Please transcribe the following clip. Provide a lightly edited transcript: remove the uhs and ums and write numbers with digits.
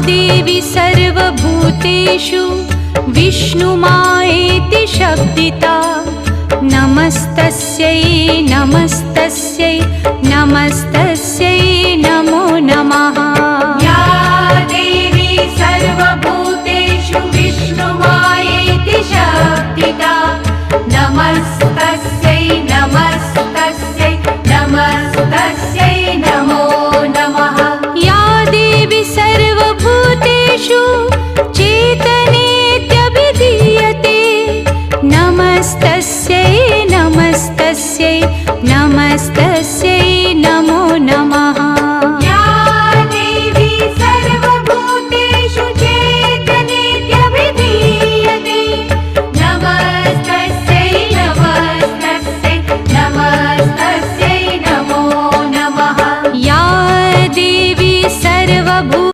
देवी सर्वभूतेषु विष्णुमायेति शब्दिता नमस्तस्यै नमस्तस्यै नमस्तस्यै नमो नमः। या देवी सर्वभूतेषु विष्णुमायेति शब्दिता नमस्तस्यै नमस्तस्यै नमस्तस्यै नमो नमः। या देवी